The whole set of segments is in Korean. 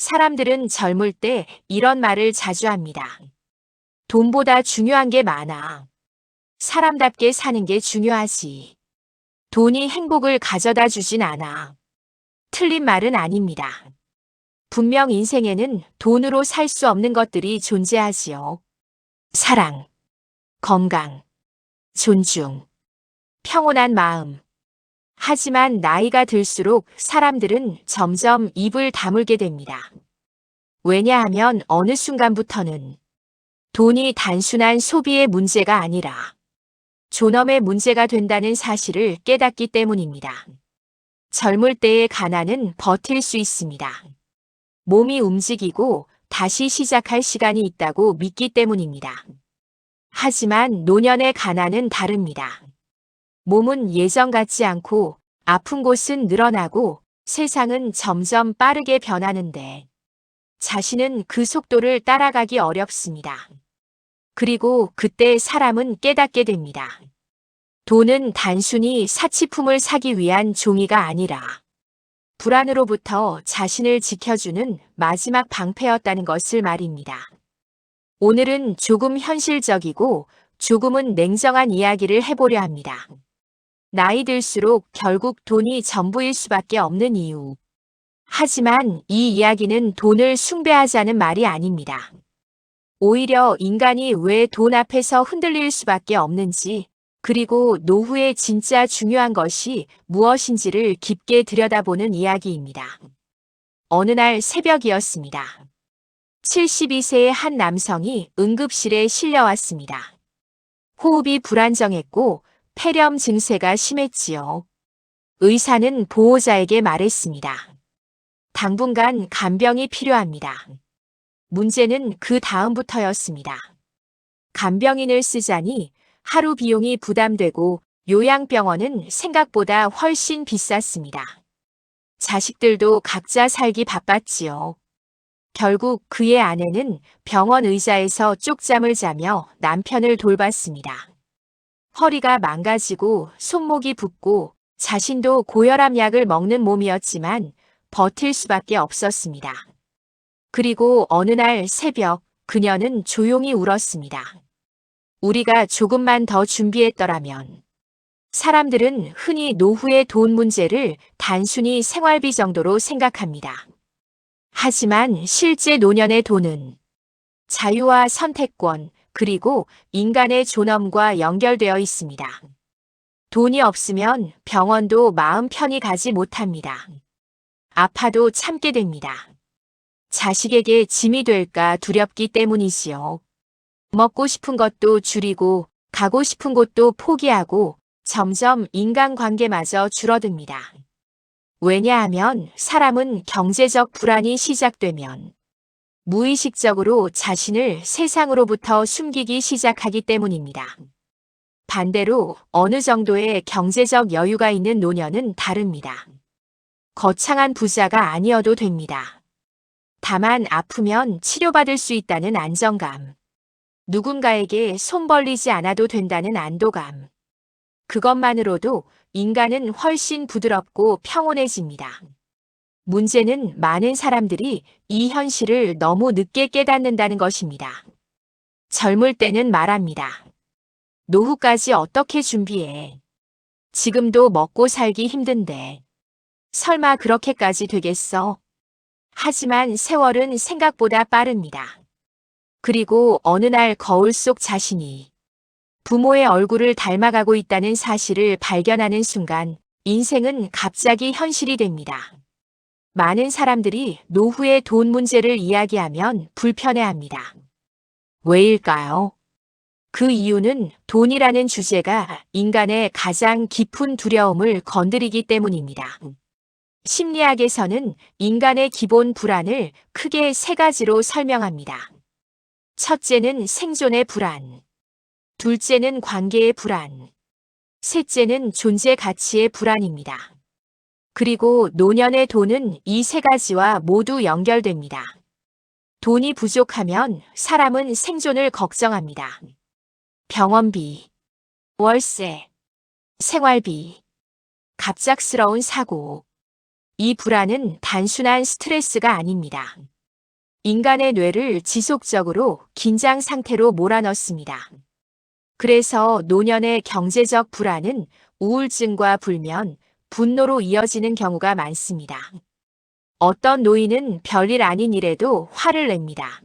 사람들은 젊을 때 이런 말을 자주 합니다. 돈보다 중요한 게 많아. 사람답게 사는 게 중요하지. 돈이 행복을 가져다 주진 않아. 틀린 말은 아닙니다. 분명 인생에는 돈으로 살 수 없는 것들이 존재하지요. 사랑, 건강, 존중, 평온한 마음. 하지만 나이가 들수록 사람들은 점점 입을 다물게 됩니다. 왜냐하면 어느 순간부터는 돈이 단순한 소비의 문제가 아니라 존엄의 문제가 된다는 사실을 깨닫기 때문입니다. 젊을 때의 가난은 버틸 수 있습니다. 몸이 움직이고 다시 시작할 시간이 있다고 믿기 때문입니다. 하지만 노년의 가난은 다릅니다. 몸은 예전 같지 않고 아픈 곳은 늘어나고 세상은 점점 빠르게 변하는데 자신은 그 속도를 따라가기 어렵습니다. 그리고 그때 사람은 깨닫게 됩니다. 돈은 단순히 사치품을 사기 위한 종이가 아니라 불안으로부터 자신을 지켜주는 마지막 방패였다는 것을 말입니다. 오늘은 조금 현실적이고 조금은 냉정한 이야기를 해보려 합니다. 나이 들수록 결국 돈이 전부일 수밖에 없는 이유. 하지만 이 이야기는 돈을 숭배하자는 말이 아닙니다. 오히려 인간이 왜 돈 앞에서 흔들릴 수밖에 없는지, 그리고 노후에 진짜 중요한 것이 무엇인지를 깊게 들여다보는 이야기입니다. 어느 날 새벽이었습니다. 72세의 한 남성이 응급실에 실려왔습니다. 호흡이 불안정했고 폐렴 증세가 심했지요. 의사는 보호자에게 말했습니다. 당분간 간병이 필요합니다. 문제는 그 다음부터였습니다. 간병인을 쓰자니 하루 비용이 부담되고 요양병원은 생각보다 훨씬 비쌌습니다. 자식들도 각자 살기 바빴지요. 결국 그의 아내는 병원 의자에서 쪽잠을 자며 남편을 돌봤습니다. 허리가 망가지고 손목이 붓고 자신도 고혈압 약을 먹는 몸이었지만 버틸 수밖에 없었습니다. 그리고 어느 날 새벽 그녀는 조용히 울었습니다. 우리가 조금만 더 준비했더라면. 사람들은 흔히 노후의 돈 문제를 단순히 생활비 정도로 생각합니다. 하지만 실제 노년의 돈은 자유와 선택권, 그리고 인간의 존엄과 연결되어 있습니다. 돈이 없으면 병원도 마음 편히 가지 못합니다. 아파도 참게 됩니다. 자식에게 짐이 될까 두렵기 때문이지요. 먹고 싶은 것도 줄이고 가고 싶은 곳도 포기하고 점점 인간관계마저 줄어듭니다. 왜냐하면 사람은 경제적 불안이 시작되면 무의식적으로 자신을 세상으로부터 숨기기 시작하기 때문입니다. 반대로 어느 정도의 경제적 여유가 있는 노년은 다릅니다. 거창한 부자가 아니어도 됩니다. 다만 아프면 치료받을 수 있다는 안정감. 누군가에게 손 벌리지 않아도 된다는 안도감. 그것만으로도 인간은 훨씬 부드럽고 평온해집니다. 문제는 많은 사람들이 이 현실을 너무 늦게 깨닫는다는 것입니다. 젊을 때는 말합니다. 노후까지 어떻게 준비해? 지금도 먹고 살기 힘든데. 설마 그렇게까지 되겠어? 하지만 세월은 생각보다 빠릅니다. 그리고 어느 날 거울 속 자신이 부모의 얼굴을 닮아가고 있다는 사실을 발견하는 순간 인생은 갑자기 현실이 됩니다. 많은 사람들이 노후의 돈 문제를 이야기하면 불편해합니다. 왜일까요? 그 이유는 돈이라는 주제가 인간의 가장 깊은 두려움을 건드리기 때문입니다. 심리학에서는 인간의 기본 불안을 크게 세 가지로 설명합니다. 첫째는 생존의 불안, 둘째는 관계의 불안, 셋째는 존재 가치의 불안입니다. 그리고 노년의 돈은 이 세 가지와 모두 연결됩니다. 돈이 부족하면 사람은 생존을 걱정합니다. 병원비, 월세, 생활비, 갑작스러운 사고. 이 불안은 단순한 스트레스가 아닙니다. 인간의 뇌를 지속적으로 긴장 상태로 몰아넣습니다. 그래서 노년의 경제적 불안은 우울증과 불면, 분노로 이어지는 경우가 많습니다. 어떤 노인은 별일 아닌 일에도 화를 냅니다.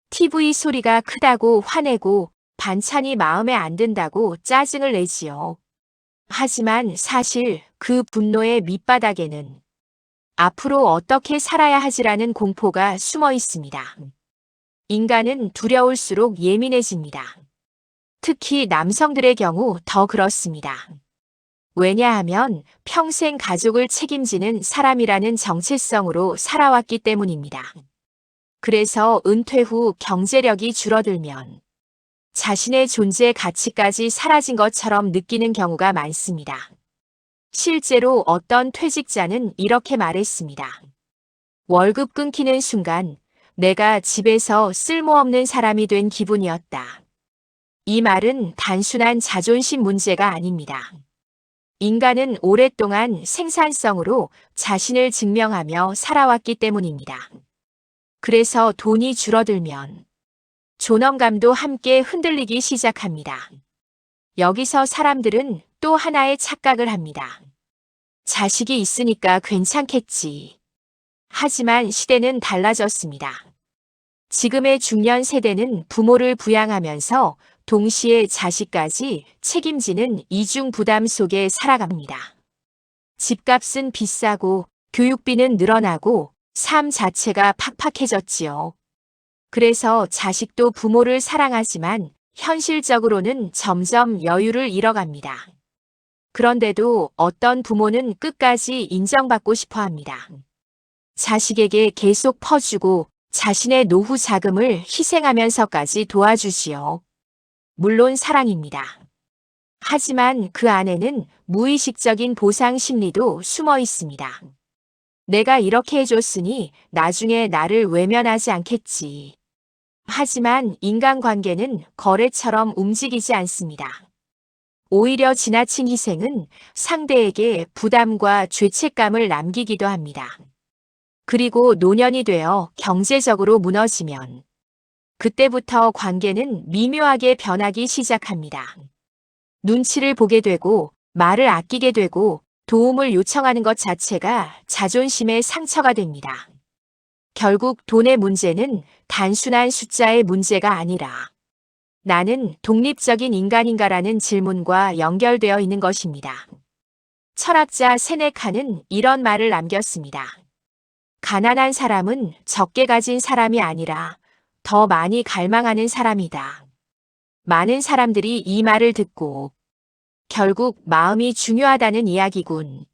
TV 소리가 크다고 화내고 반찬이 마음에 안 든다고 짜증을 내지요. 하지만 사실 그 분노의 밑바닥에는 앞으로 어떻게 살아야 하지라는 공포가 숨어 있습니다. 인간은 두려울수록 예민해집니다. 특히 남성들의 경우 더 그렇습니다. 왜냐하면 평생 가족을 책임지는 사람이라는 정체성으로 살아왔기 때문입니다. 그래서 은퇴 후 경제력이 줄어들면 자신의 존재 가치까지 사라진 것처럼 느끼는 경우가 많습니다. 실제로 어떤 퇴직자는 이렇게 말했습니다. 월급 끊기는 순간 내가 집에서 쓸모없는 사람이 된 기분이었다. 이 말은 단순한 자존심 문제가 아닙니다. 인간은 오랫동안 생산성으로 자신을 증명하며 살아왔기 때문입니다. 그래서 돈이 줄어들면 존엄감도 함께 흔들리기 시작합니다. 여기서 사람들은 또 하나의 착각을 합니다. 자식이 있으니까 괜찮겠지. 하지만 시대는 달라졌습니다. 지금의 중년 세대는 부모를 부양하면서 동시에 자식까지 책임지는 이중 부담 속에 살아갑니다. 집값은 비싸고 교육비는 늘어나고 삶 자체가 팍팍해졌지요. 그래서 자식도 부모를 사랑하지만 현실적으로는 점점 여유를 잃어갑니다. 그런데도 어떤 부모는 끝까지 인정받고 싶어 합니다. 자식에게 계속 퍼주고 자신의 노후 자금을 희생하면서까지 도와주지요. 물론 사랑입니다. 하지만 그 안에는 무의식적인 보상 심리도 숨어 있습니다. 내가 이렇게 해줬으니 나중에 나를 외면하지 않겠지. 하지만 인간관계는 거래처럼 움직이지 않습니다. 오히려 지나친 희생은 상대에게 부담과 죄책감을 남기기도 합니다. 그리고 노년이 되어 경제적으로 무너지면 그때부터 관계는 미묘하게 변하기 시작합니다. 눈치를 보게 되고 말을 아끼게 되고 도움을 요청하는 것 자체가 자존심의 상처가 됩니다. 결국 돈의 문제는 단순한 숫자의 문제가 아니라 나는 독립적인 인간인가라는 질문과 연결되어 있는 것입니다. 철학자 세네카는 이런 말을 남겼습니다. 가난한 사람은 적게 가진 사람이 아니라 더 많이 갈망하는 사람이다. 많은 사람들이 이 말을 듣고 결국 마음이 중요하다는 이야기군.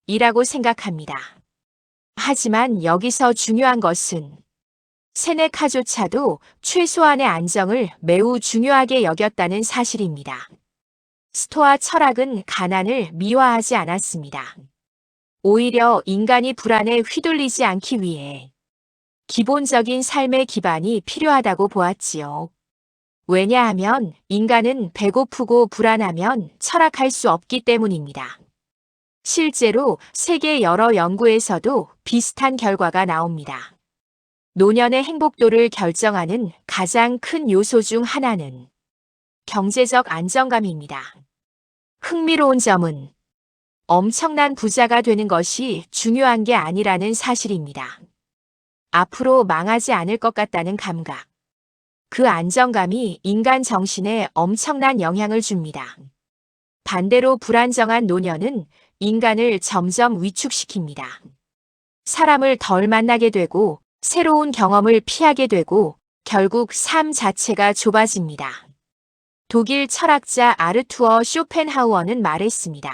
이라고 생각합니다. 하지만 여기서 중요한 것은 세네카조차도 최소한의 안정을 매우 중요하게 여겼다는 사실입니다. 스토아 철학은 가난을 미화하지 않았습니다. 오히려 인간이 불안에 휘둘리지 않기 위해 기본적인 삶의 기반이 필요하다고 보았지요. 왜냐하면 인간은 배고프고 불안하면 철학할 수 없기 때문입니다. 실제로 세계 여러 연구에서도 비슷한 결과가 나옵니다. 노년의 행복도를 결정하는 가장 큰 요소 중 하나는 경제적 안정감입니다. 흥미로운 점은 엄청난 부자가 되는 것이 중요한 게 아니라는 사실입니다. 앞으로 망하지 않을 것 같다는 감각. 그 안정감이 인간 정신에 엄청난 영향을 줍니다. 반대로 불안정한 노년은 인간을 점점 위축시킵니다. 사람을 덜 만나게 되고 새로운 경험을 피하게 되고 결국 삶 자체가 좁아집니다. 독일 철학자 아르투어 쇼펜하우어는 말했습니다.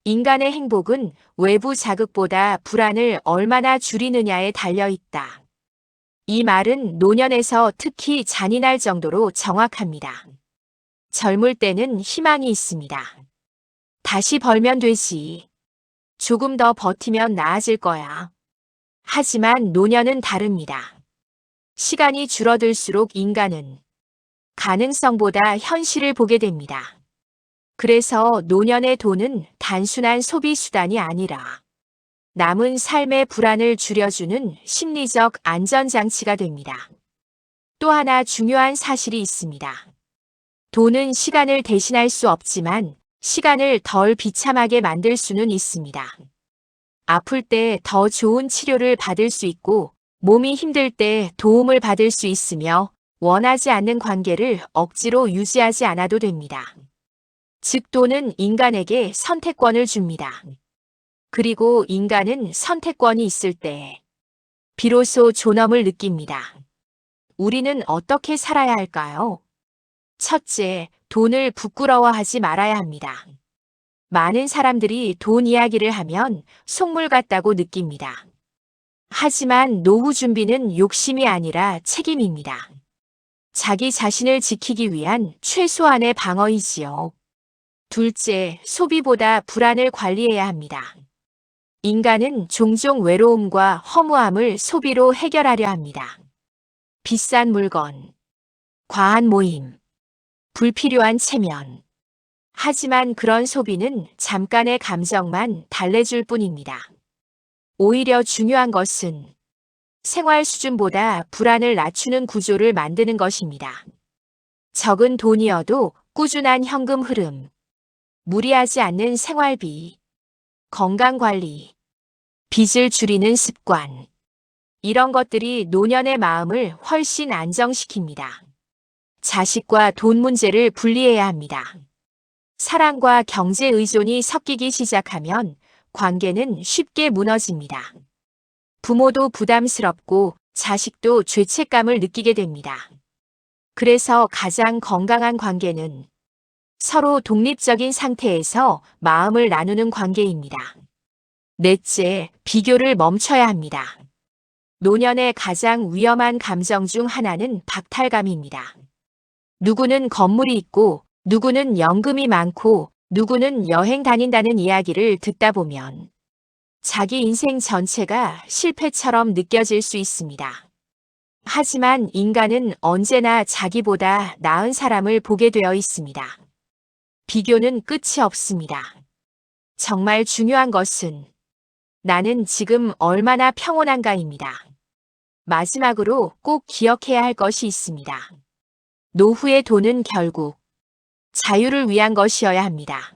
인간의 행복은 외부 자극보다 불안을 얼마나 줄이느냐에 달려 있다. 이 말은 노년에서 특히 잔인할 정도로 정확합니다. 젊을 때는 희망이 있습니다. 다시 벌면 되지. 조금 더 버티면 나아질 거야. 하지만 노년은 다릅니다. 시간이 줄어들수록 인간은 가능성보다 현실을 보게 됩니다. 그래서 노년의 돈은 단순한 소비 수단이 아니라 남은 삶의 불안을 줄여주는 심리적 안전장치가 됩니다. 또 하나 중요한 사실이 있습니다. 돈은 시간을 대신할 수 없지만 시간을 덜 비참하게 만들 수는 있습니다. 아플 때 더 좋은 치료를 받을 수 있고 몸이 힘들 때 도움을 받을 수 있으며 원하지 않는 관계를 억지로 유지하지 않아도 됩니다. 즉 돈은 인간에게 선택권을 줍니다. 그리고 인간은 선택권이 있을 때 비로소 존엄을 느낍니다. 우리는 어떻게 살아야 할까요? 첫째, 돈을 부끄러워하지 말아야 합니다. 많은 사람들이 돈 이야기를 하면 속물 같다고 느낍니다. 하지만 노후 준비는 욕심이 아니라 책임입니다. 자기 자신을 지키기 위한 최소한의 방어이지요. 둘째, 소비보다 불안을 관리해야 합니다. 인간은 종종 외로움과 허무함을 소비로 해결하려 합니다. 비싼 물건, 과한 모임, 불필요한 체면. 하지만 그런 소비는 잠깐의 감정만 달래줄 뿐입니다. 오히려 중요한 것은 생활 수준보다 불안을 낮추는 구조를 만드는 것입니다. 적은 돈이어도 꾸준한 현금 흐름, 무리하지 않는 생활비, 건강관리, 빚을 줄이는 습관. 이런 것들이 노년의 마음을 훨씬 안정시킵니다. 자식과 돈 문제를 분리해야 합니다. 사랑과 경제 의존이 섞이기 시작하면 관계는 쉽게 무너집니다. 부모도 부담스럽고 자식도 죄책감을 느끼게 됩니다. 그래서 가장 건강한 관계는 서로 독립적인 상태에서 마음을 나누는 관계입니다. 넷째, 비교를 멈춰야 합니다. 노년의 가장 위험한 감정 중 하나는 박탈감입니다. 누구는 건물이 있고, 누구는 연금이 많고, 누구는 여행 다닌다는 이야기를 듣다 보면 자기 인생 전체가 실패처럼 느껴질 수 있습니다. 하지만 인간은 언제나 자기보다 나은 사람을 보게 되어 있습니다. 비교는 끝이 없습니다. 정말 중요한 것은 나는 지금 얼마나 평온한가입니다. 마지막으로 꼭 기억해야 할 것이 있습니다. 노후의 돈은 결국 자유를 위한 것이어야 합니다.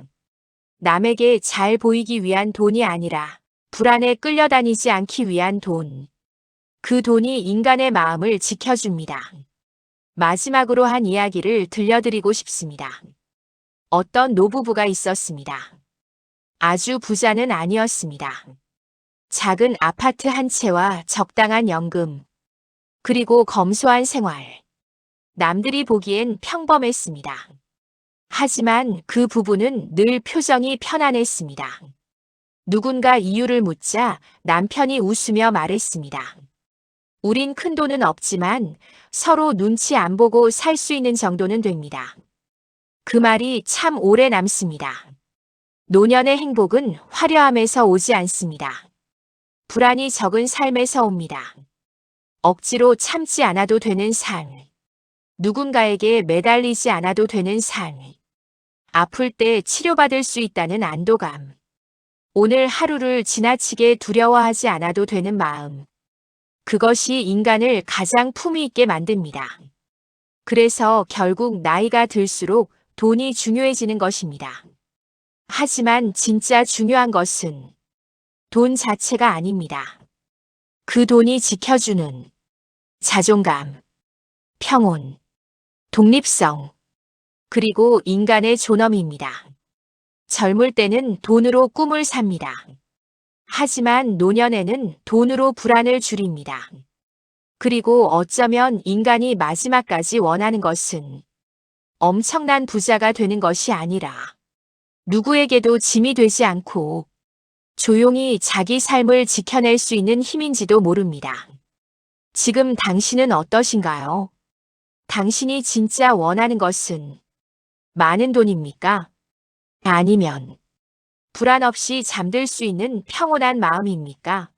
남에게 잘 보이기 위한 돈이 아니라 불안에 끌려다니지 않기 위한 돈. 그 돈이 인간의 마음을 지켜줍니다. 마지막으로 한 이야기를 들려드리고 싶습니다. 어떤 노부부가 있었습니다. 아주 부자는 아니었습니다. 작은 아파트 한 채와 적당한 연금, 그리고 검소한 생활. 남들이 보기엔 평범했습니다. 하지만 그 부부는 늘 표정이 편안했습니다. 누군가 이유를 묻자 남편이 웃으며 말했습니다. 우린 큰 돈은 없지만 서로 눈치 안 보고 살 수 있는 정도는 됩니다. 그 말이 참 오래 남습니다. 노년의 행복은 화려함에서 오지 않습니다. 불안이 적은 삶에서 옵니다. 억지로 참지 않아도 되는 삶. 누군가에게 매달리지 않아도 되는 삶. 아플 때 치료받을 수 있다는 안도감. 오늘 하루를 지나치게 두려워하지 않아도 되는 마음. 그것이 인간을 가장 품위 있게 만듭니다. 그래서 결국 나이가 들수록 돈이 중요해지는 것입니다. 하지만 진짜 중요한 것은 돈 자체가 아닙니다. 그 돈이 지켜주는 자존감, 평온, 독립성, 그리고 인간의 존엄입니다. 젊을 때는 돈으로 꿈을 삽니다. 하지만 노년에는 돈으로 불안을 줄입니다. 그리고 어쩌면 인간이 마지막까지 원하는 것은 엄청난 부자가 되는 것이 아니라 누구에게도 짐이 되지 않고 조용히 자기 삶을 지켜낼 수 있는 힘인지도 모릅니다. 지금 당신은 어떠신가요? 당신이 진짜 원하는 것은 많은 돈입니까? 아니면 불안 없이 잠들 수 있는 평온한 마음입니까?